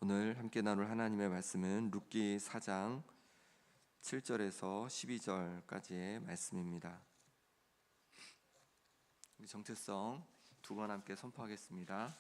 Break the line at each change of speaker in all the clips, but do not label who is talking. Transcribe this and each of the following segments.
오늘 함께 나눌 하나님의 말씀은 룻기 4장 7절에서 12절까지의 말씀입니다. 우리 정체성 두 번 함께 선포하겠습니다.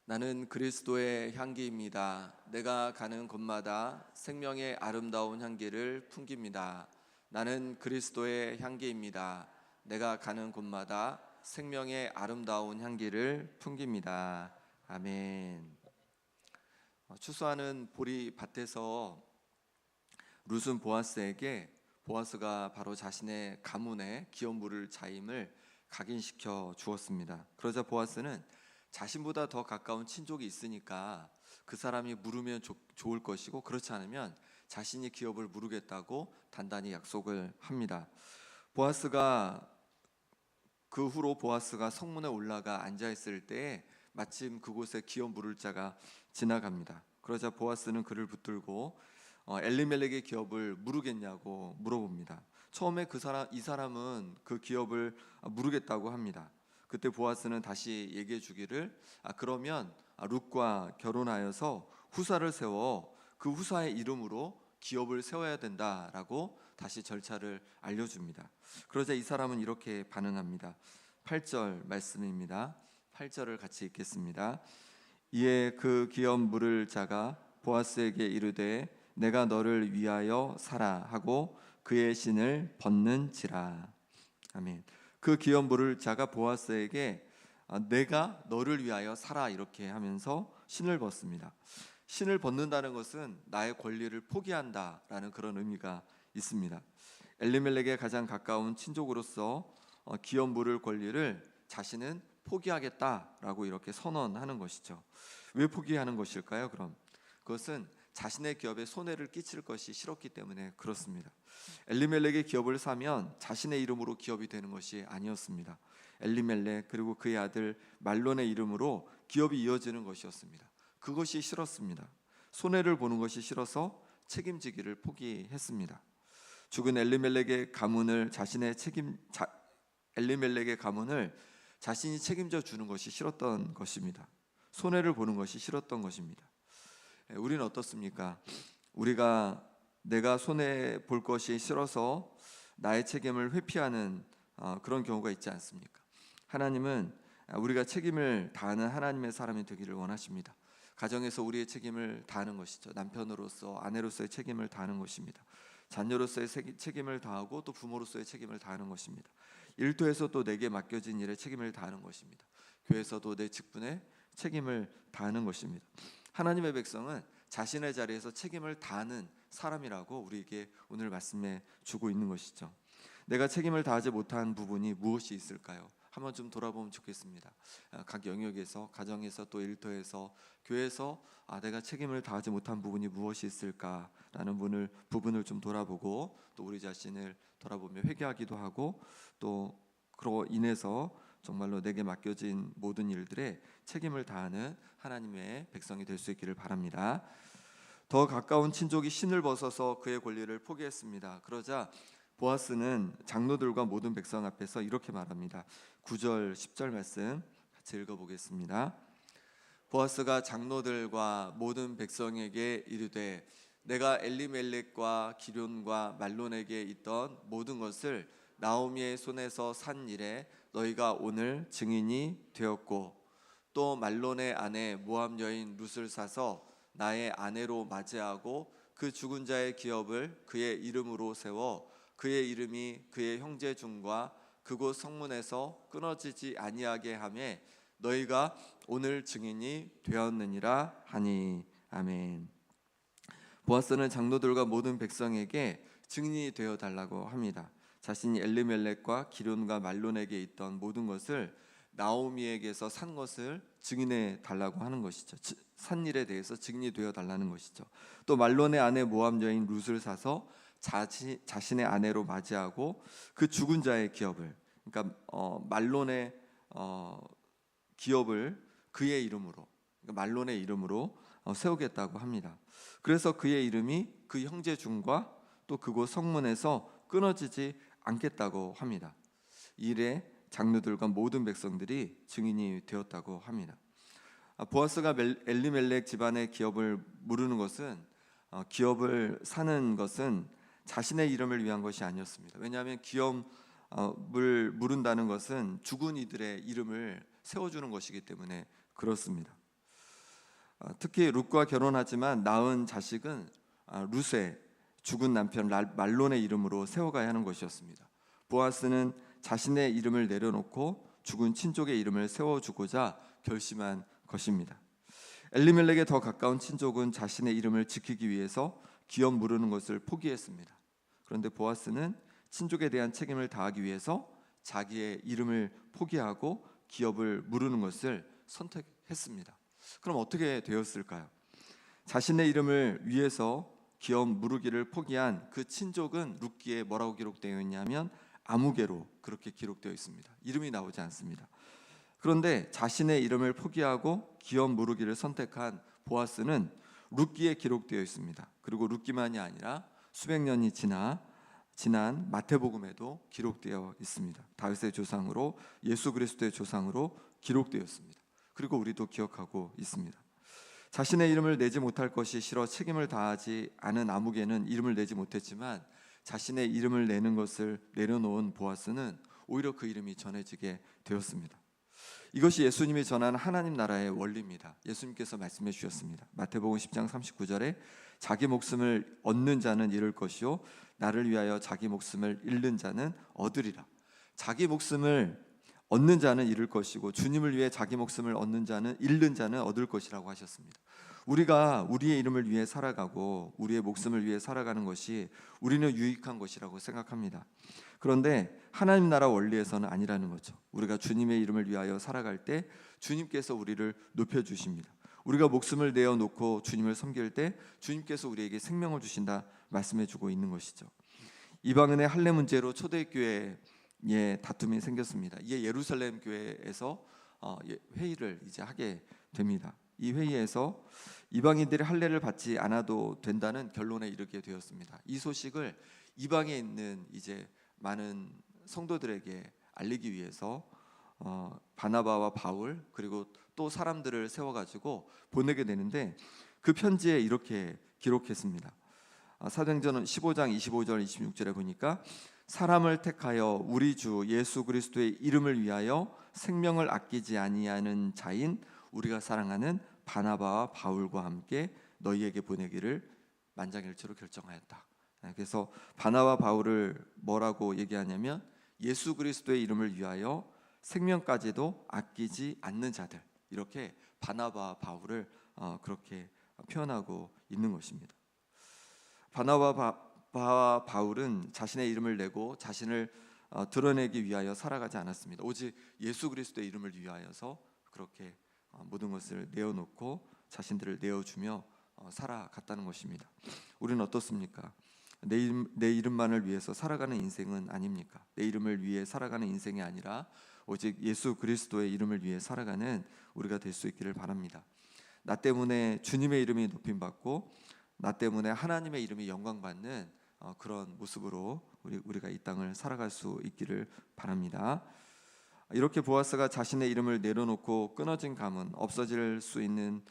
나는 그리스도의 향기입니다. 내가 가는 곳마다 생명의 아름다운 향기를 풍깁니다. 나는 그리스도의 향기입니다. 내가 가는 곳마다 생명의 아름다운 향기를 풍깁니다. 아멘. 추수하는 보리 밭에서 룻은 보아스에게 보아스가 바로 자신의 가문의 기업물을 자임을 각인시켜 주었습니다. 그러자 보아스는 자신보다 더 가까운 친족이 있으니까 그 사람이 물으면 좋을 것이고 그렇지 않으면 자신이 기업을 물으겠다고 단단히 약속을 합니다. 그 후로 보아스가 성문에 올라가 앉아있을 때에 마침 그곳에 기업 물을 자가 지나갑니다. 그러자 보아스는 그를 붙들고 엘리멜렉의 기업을 물으겠냐고 물어봅니다. 처음에 이 사람은 그 기업을 물으겠다고 합니다. 그때 보아스는 다시 얘기해 주기를 그러면 룻과 결혼하여서 후사를 세워 그 후사의 이름으로 기업을 세워야 된다라고 다시 절차를 알려줍니다. 그러자 이 사람은 이렇게 반응합니다. 8절 말씀입니다. 8절을 같이 읽겠습니다. 이에 그 기업 물을 자가 보아스에게 이르되 내가 너를 위하여 사라 하고 그의 신을 벗는지라. 아멘. 그 기업 물을 자가 보아스에게 내가 너를 위하여 사라 이렇게 하면서 신을 벗습니다. 신을 벗는다는 것은 나의 권리를 포기한다라는 그런 의미가 있습니다. 엘리멜렉의 가장 가까운 친족으로서 기업 물을 권리를 자신은 포기하겠다라고 이렇게 선언하는 것이죠. 왜 포기하는 것일까요? 그럼 그것은 자신의 기업에 손해를 끼칠 것이 싫었기 때문에 그렇습니다. 엘리멜렉의 기업을 사면 자신의 이름으로 기업이 되는 것이 아니었습니다. 엘리멜렉 그리고 그의 아들 말론의 이름으로 기업이 이어지는 것이었습니다. 그것이 싫었습니다. 손해를 보는 것이 싫어서 책임지기를 포기했습니다. 죽은 엘리멜렉의 가문을 자신이 책임져 주는 것이 싫었던 것입니다. 손해를 보는 것이 싫었던 것입니다. 우리는 어떻습니까? 내가 손해 볼 것이 싫어서 나의 책임을 회피하는 그런 경우가 있지 않습니까? 하나님은 우리가 책임을 다하는 하나님의 사람이 되기를 원하십니다. 가정에서 우리의 책임을 다하는 것이죠. 남편으로서 아내로서의 책임을 다하는 것입니다. 자녀로서의 책임을 다하고 또 부모로서의 책임을 다하는 것입니다. 일터에서 또 내게 맡겨진 일에 책임을 다하는 것입니다. 교회에서도 내 직분에 책임을 다하는 것입니다. 하나님의 백성은 자신의 자리에서 책임을 다하는 사람이라고 우리에게 오늘 말씀해 주고 있는 것이죠. 내가 책임을 다하지 못한 부분이 무엇이 있을까요? 한번 좀 돌아보면 좋겠습니다. 각 영역에서, 가정에서, 또 일터에서, 교회에서 내가 책임을 다하지 못한 부분이 무엇이 있을까라는 부분을 좀 돌아보고 또 우리 자신을 돌아보며 회개하기도 하고 또 그로 인해서 정말로 내게 맡겨진 모든 일들에 책임을 다하는 하나님의 백성이 될 수 있기를 바랍니다. 더 가까운 친족이 신을 벗어서 그의 권리를 포기했습니다. 그러자 보아스는 장로들과 모든 백성 앞에서 이렇게 말합니다. 9절 10절 말씀 같이 읽어보겠습니다. 보아스가 장로들과 모든 백성에게 이르되 내가 엘리멜렉과 기럨과 말론에게 있던 모든 것을 나오미의 손에서 산 일에 너희가 오늘 증인이 되었고 또 말론의 아내 모압 여인 룻을 사서 나의 아내로 맞이하고 그 죽은 자의 기업을 그의 이름으로 세워 그의 이름이 그의 형제 중과 그곳 성문에서 끊어지지 아니하게 하며 너희가 오늘 증인이 되었느니라 하니. 아멘. 보아스는 장로들과 모든 백성에게 증인이 되어 달라고 합니다. 자신이 엘리멜렉과 기럨과 말론에게 있던 모든 것을 나오미에게서 산 것을 증인해 달라고 하는 것이죠. 산 일에 대해서 증인이 되어 달라는 것이죠. 또 말론의 아내 모압 여인 룻을 사서 자신의 아내로 맞이하고 그 죽은 자의 기업을, 그러니까 말론의 기업을 그의 이름으로, 그러니까 말론의 이름으로 세우겠다고 합니다. 그래서 그의 이름이 그 형제 중과 또 그곳 성문에서 끊어지지 않겠다고 합니다. 이 일에 장로들과 모든 백성들이 증인이 되었다고 합니다. 보아스가 엘리멜렉 집안의 기업을 무르는 것은 기업을 사는 것은 자신의 이름을 위한 것이 아니었습니다. 왜냐하면 기업을 무른다는 것은 죽은 이들의 이름을 세워주는 것이기 때문에 그렇습니다. 특히 룻과 결혼하지만 낳은 자식은 룻의 죽은 남편 말론의 이름으로 세워가야 하는 것이었습니다. 보아스는 자신의 이름을 내려놓고 죽은 친족의 이름을 세워주고자 결심한 것입니다. 엘리멜렉에 더 가까운 친족은 자신의 이름을 지키기 위해서 기업 무르는 것을 포기했습니다. 그런데 보아스는 친족에 대한 책임을 다하기 위해서 자기의 이름을 포기하고 기업을 무르는 것을 선택했습니다. 그럼 어떻게 되었을까요? 자신의 이름을 위해서 기업 무르기를 포기한 그 친족은 룻기에 뭐라고 기록되어 있냐면 아무개로 그렇게 기록되어 있습니다. 이름이 나오지 않습니다. 그런데 자신의 이름을 포기하고 기업 무르기를 선택한 보아스는 룻기에 기록되어 있습니다. 그리고 룻기만이 아니라 수백 년이 지난 마태복음에도 기록되어 있습니다. 다윗의 조상으로 예수 그리스도의 조상으로 기록되었습니다. 그리고 우리도 기억하고 있습니다. 자신의 이름을 내지 못할 것이 싫어 책임을 다하지 않은 아무개는 이름을 내지 못했지만 자신의 이름을 내는 것을 내려놓은 보아스는 오히려 그 이름이 전해지게 되었습니다. 이것이 예수님이 전한 하나님 나라의 원리입니다. 예수님께서 말씀해 주셨습니다. 마태복음 10장 39절에 자기 목숨을 얻는 자는 잃을 것이요 나를 위하여 자기 목숨을 잃는 자는 얻으리라. 자기 목숨을 얻는 자는 잃을 것이고 주님을 위해 자기 목숨을 잃는 자는 얻을 것이라고 하셨습니다. 우리가 우리의 이름을 위해 살아가고 우리의 목숨을 위해 살아가는 것이 우리는 유익한 것이라고 생각합니다. 그런데 하나님 나라 원리에서는 아니라는 거죠. 우리가 주님의 이름을 위하여 살아갈 때 주님께서 우리를 높여주십니다. 우리가 목숨을 내어놓고 주님을 섬길 때 주님께서 우리에게 생명을 주신다 말씀해주고 있는 것이죠. 이방인의 할례 문제로 초대교회에 다툼이 생겼습니다. 이게 예루살렘 교회에서 회의를 이제 하게 됩니다. 이 회의에서 이방인들이 할례를 받지 않아도 된다는 결론에 이르게 되었습니다. 이 소식을 이방에 있는 이제 많은 성도들에게 알리기 위해서 바나바와 바울 그리고 또 사람들을 세워가지고 보내게 되는데 그 편지에 이렇게 기록했습니다. 사도행전 15장 25절 26절에 보니까 사람을 택하여 우리 주 예수 그리스도의 이름을 위하여 생명을 아끼지 아니하는 자인 우리가 사랑하는 바나바와 바울과 함께 너희에게 보내기를 만장일치로 결정하였다. 그래서 바나바 바울을 뭐라고 얘기하냐면 예수 그리스도의 이름을 위하여 생명까지도 아끼지 않는 자들, 이렇게 바나바 바울을 그렇게 표현하고 있는 것입니다. 바나바 바울은 자신의 이름을 내고 자신을 드러내기 위하여 살아가지 않았습니다. 오직 예수 그리스도의 이름을 위하여서 그렇게 모든 것을 내어놓고 자신들을 내어주며 살아갔다는 것입니다. 우리는 어떻습니까? 내 이름만을 위해서 살아가는 인생은 아닙니까? 내 이름을 위해 살아가는 인생이 아니라 오직 예수 그리스도의 이름을 위해 살아가는 우리가 될 수 있기를 바랍니다. 나 때문에 주님의 이름이 높임받고 나 때문에 하나님의 이름이 영광받는 그런 모습으로 우리가 이 땅을 살아갈 수 있기를 바랍니다. 이렇게 보아스가 자신의 이름을 내려놓고 끊어진 가문, 없어질 수 있는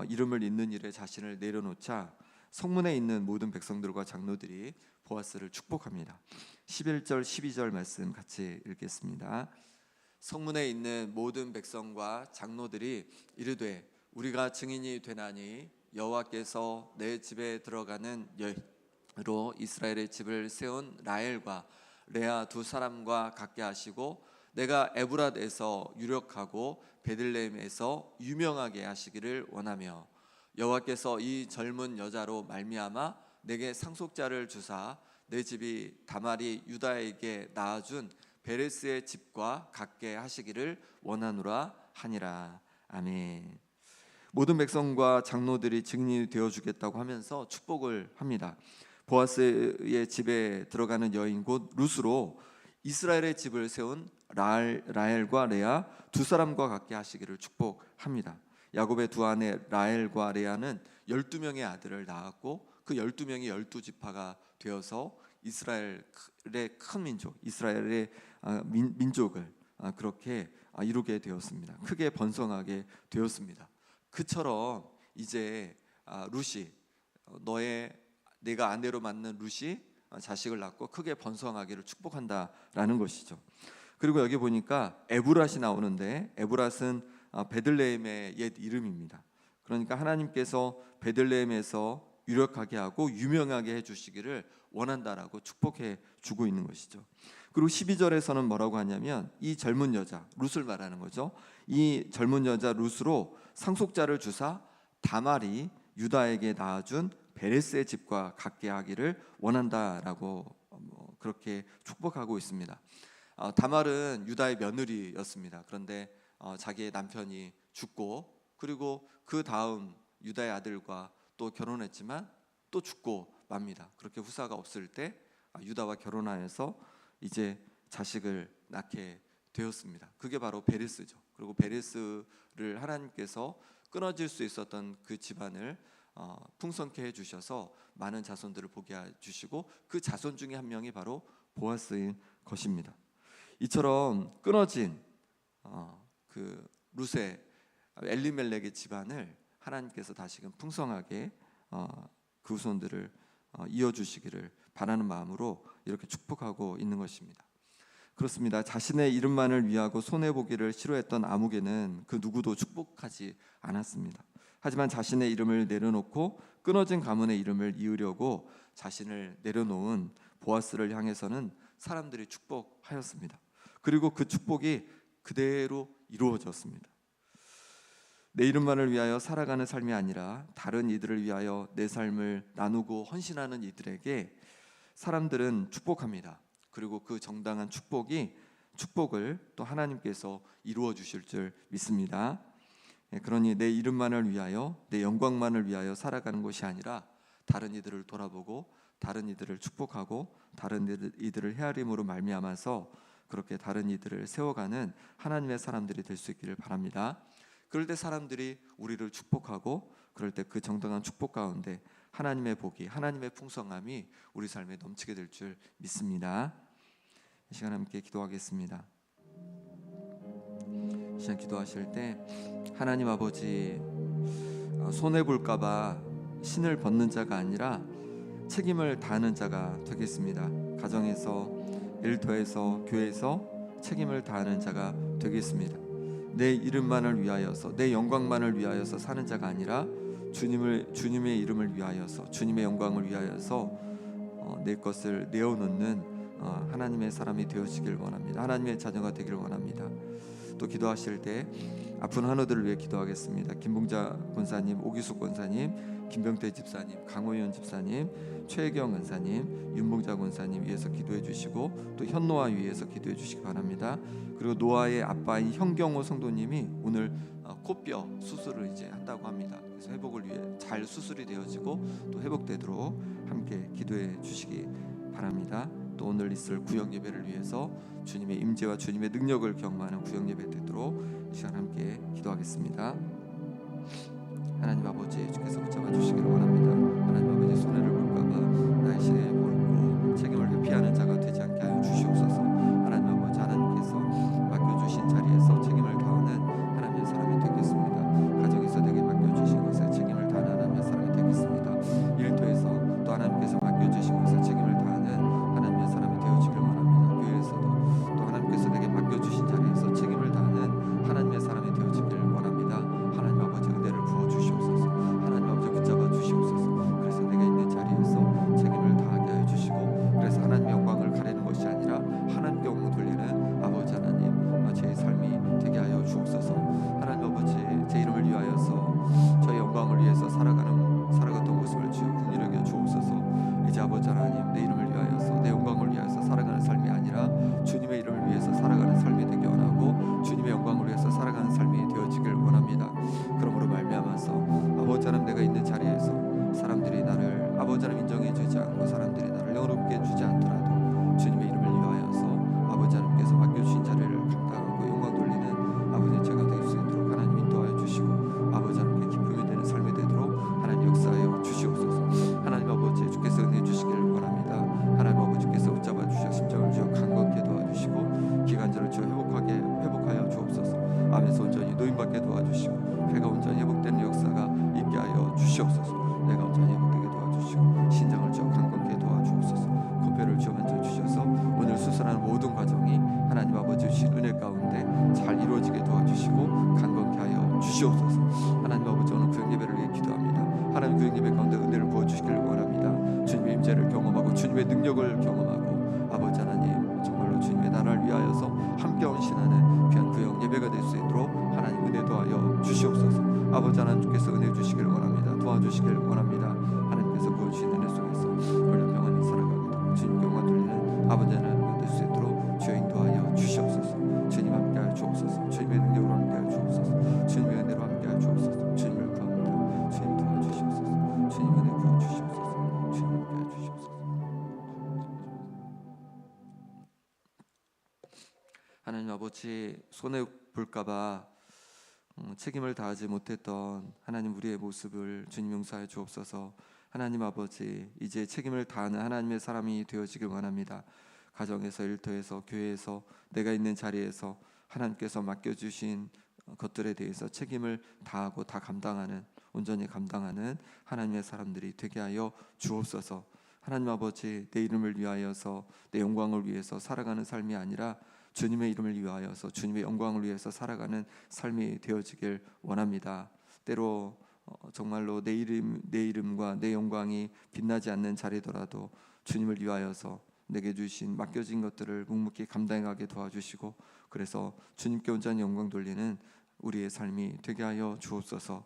이름을 잇는 일에 자신을 내려놓자 성문에 있는 모든 백성들과 장로들이 보아스를 축복합니다. 11절 12절 말씀 같이 읽겠습니다. 성문에 있는 모든 백성과 장로들이 이르되 우리가 증인이 되나니 여호와께서 내 집에 들어가는 여인으로 이스라엘의 집을 세운 라헬과 레아 두 사람과 같게 하시고 내가 에브랏에서 유력하고 베들레헴에서 유명하게 하시기를 원하며 여호와께서 이 젊은 여자로 말미암아 내게 상속자를 주사 내 집이 다말이 유다에게 낳아준 베레스의 집과 같게 하시기를 원하노라 하니라. 아멘. 모든 백성과 장로들이 증인이 되어주겠다고 하면서 축복을 합니다. 보아스의 집에 들어가는 여인 곧 룻으로 이스라엘의 집을 세운 라헬과 레아 두 사람과 같게 하시기를 축복합니다. 야곱의 두 아내 라헬과 레아는 12명의 아들을 낳았고 그 12명이 12지파가 되어서 이스라엘의 큰 민족, 이스라엘의 민족을 그렇게 이루게 되었습니다. 크게 번성하게 되었습니다. 그처럼 이제 룻이 내가 아내로 맞는 룻이 자식을 낳고 크게 번성하기를 축복한다라는 것이죠. 그리고 여기 보니까 에브랏이 나오는데 에브랏은 베들레헴의 옛 이름입니다. 그러니까 하나님께서 베들레헴에서 유력하게 하고 유명하게 해주시기를 원한다라고 축복해 주고 있는 것이죠. 그리고 12절에서는 뭐라고 하냐면 이 젊은 여자 룻을 말하는 거죠. 이 젊은 여자 룻으로 상속자를 주사 다말이 유다에게 낳아준 베레스의 집과 같게 하기를 원한다라고 그렇게 축복하고 있습니다. 다말은 유다의 며느리였습니다. 그런데 자기의 남편이 죽고 그리고 그 다음 유다의 아들과 또 결혼했지만 또 죽고 맙니다. 그렇게 후사가 없을 때 유다와 결혼하여서 이제 자식을 낳게 되었습니다. 그게 바로 베레스죠. 그리고 베레스를 하나님께서 끊어질 수 있었던 그 집안을 풍성케 해주셔서 많은 자손들을 보게 해주시고 그 자손 중에 한 명이 바로 보아스인 것입니다. 이처럼 끊어진 그 룻의 엘리멜렉의 집안을 하나님께서 다시금 풍성하게 그 후손들을 이어주시기를 바라는 마음으로 이렇게 축복하고 있는 것입니다. 그렇습니다. 자신의 이름만을 위하고 손해보기를 싫어했던 아무개는 그 누구도 축복하지 않았습니다. 하지만 자신의 이름을 내려놓고 끊어진 가문의 이름을 이으려고 자신을 내려놓은 보아스를 향해서는 사람들이 축복하였습니다. 그리고 그 축복이 그대로 이루어졌습니다. 내 이름만을 위하여 살아가는 삶이 아니라 다른 이들을 위하여 내 삶을 나누고 헌신하는 이들에게 사람들은 축복합니다. 그리고 그 정당한 축복을 또 하나님께서 이루어 주실 줄 믿습니다. 그러니 내 이름만을 위하여 내 영광만을 위하여 살아가는 것이 아니라 다른 이들을 돌아보고 다른 이들을 축복하고 다른 이들을 헤아림으로 말미암아서 그렇게 다른 이들을 세워가는 하나님의 사람들이 될 수 있기를 바랍니다. 그럴 때 사람들이 우리를 축복하고 그럴 때 그 정당한 축복 가운데 하나님의 복이 하나님의 풍성함이 우리 삶에 넘치게 될 줄 믿습니다. 이 시간 함께 기도하겠습니다. 이 시간 기도하실 때 하나님 아버지 손해볼까 봐 신을 벗는 자가 아니라 책임을 다하는 자가 되겠습니다. 가정에서, 일터에서, 교회에서 책임을 다하는 자가 되겠습니다. 내 이름만을 위하여서 내 영광만을 위하여서 사는 자가 아니라 주님의 이름을 위하여서 주님의 영광을 위하여서 내 것을 내어놓는 하나님의 사람이 되어지길 원합니다. 하나님의 자녀가 되기를 원합니다. 또 기도하실 때 아픈 환우들을 위해 기도하겠습니다. 김봉자 권사님, 오기숙 권사님, 김병태 집사님, 강호연 집사님, 최혜경 권사님, 윤봉자 권사님 위해서 기도해 주시고 또 현노아 위해서 기도해 주시기 바랍니다. 그리고 노아의 아빠인 현경호 성도님이 오늘 코뼈 수술을 이제 한다고 합니다. 그래서 회복을 위해 잘 수술이 되어지고 또 회복되도록 함께 기도해 주시기 바랍니다. 또 오늘 있을 구역 예배를 위해서 주님의 임재와 주님의 능력을 경험하는 구역 예배 되도록 이 시간 함께 기도하겠습니다. 하나님 아버지, 주께서 붙잡아 주시기를 원합니다. 하나님 아버지, 손해를 볼까봐 나의 신에 볼고 책임을 회피하는 자가 되지 않게 하여 주시옵소서. 하나님 아버지, 하나님께서 맡겨주신 자리에서 책임을 다하는 하나님의 사람이 되겠습니다. 가정에서 내게 맡겨주신 것에 책임을 다하는 하나님의 사람이 되겠습니다. 일터에서 또 하나님께서 맡겨주신 것에 책임을 다하는 하나님의 사람이 되어지길 원합니다. 교회에서도 또 하나님께서 내게 맡겨주신 자리에서 책임을 다하는 하나님의 사람이 되어지길 원합니다. 하나님 아버지, 은혜를 부어주시옵소서. 하나님 아버지, 붙잡아 주시옵소서. 그래서 내가 있는 자리에서 책임을 다하게 하여 주시고 그래서 하나님의 영광을 가리는 것이 아니라 주시옵소서. 하나님 아버지, 오늘 구역 예배를 위해 기도합니다. 하나님, 구역 예배 가운데 은혜를 부어주시기를 원합니다. 주님의 임재를 경험하고 주님의 능력을 경험하고 아버지 하나님, 정말로 주님의 나라를 위하여서 함께 헌신하는 귀한 구역 예배가 될 수 있도록 하나님 은혜 도하여 주시옵소서. 아버지 하나님께서 은혜 주시기를 원합니다. 도와주시기를 원합니다. 하나님께서 부어주신 은혜 속에서 우리를 평안히 살아가게 주님 영광 돌리는 아버지 하나님이 될 수 있도록 주여 인도하여 주시옵소서. 주님 함께하여 주옵소서. 주님의 능력으로 함께하여 주옵소서. 주님의 은혜로 함께하여 주옵소서. 주님을 구합니다. 주님 도와주시옵소서. 주님 은혜 부어주시옵소서. 주님 함께하여 주시옵소서. 하나님 아버지, 손해 볼까봐 책임을 다하지 못했던 하나님 우리의 모습을 주님 용서하여 주옵소서. 하나님 아버지, 이제 책임을 다하는 하나님의 사람이 되어지길 원합니다. 가정에서, 일터에서, 교회에서, 내가 있는 자리에서 하나님께서 맡겨주신 것들에 대해서 책임을 다하고 다 감당하는, 온전히 감당하는 하나님의 사람들이 되게 하여 주옵소서. 하나님 아버지, 내 이름을 위하여서, 내 영광을 위해서 살아가는 삶이 아니라 주님의 이름을 위하여서, 주님의 영광을 위해서 살아가는 삶이 되어지길 원합니다. 때로 정말로 내 이름과 내 영광이 빛나지 않는 자리더라도 주님을 위하여서 내게 주신 맡겨진 것들을 묵묵히 감당하게 도와주시고, 그래서 주님께 온전히 영광 돌리는 우리의 삶이 되게 하여 주옵소서.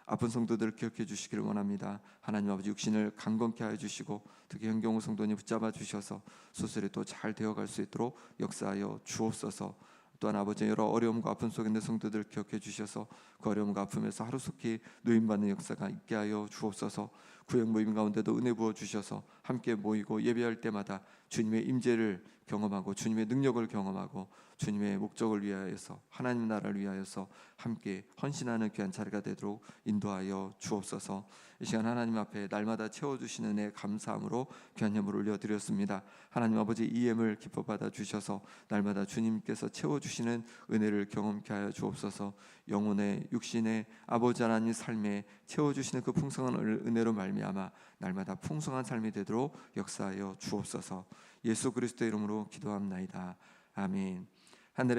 아픈 성도들을 기억해 주시기를 원합니다. 하나님 아버지, 육신을 강건케 하여 주시고 특히 현경우 성도님 붙잡아 주셔서 수술이 또 잘 되어갈 수 있도록 역사하여 주옵소서. 또한 아버지, 여러 어려움과 아픔 속에 있는 성도들을 기억해 주셔서 그 어려움과 아픔에서 하루속히 노임받는 역사가 있게 하여 주옵소서. 구역 모임 가운데도 은혜 부어 주셔서 함께 모이고 예배할 때마다 주님의 임재를 경험하고 주님의 능력을 경험하고 주님의 목적을 위하여서, 하나님 나라를 위하여서 함께 헌신하는 귀한 자리가 되도록 인도하여 주옵소서. 이 시간 하나님 앞에 날마다 채워주시는 은혜 감사함으로 귀한 예물을 올려드렸습니다. 하나님 아버지, 이 예물 기뻐 받아 주셔서 날마다 주님께서 채워주시는 은혜를 경험케 하여 주옵소서. 영혼의, 육신의 아버지 하나님 삶에 채워주시는 그 풍성한 은혜로 말미암아 날마다 풍성한 삶이 되도록 역사하여 주옵소서. 예수 그리스도의 이름으로 기도합나이다. 아멘. 하늘의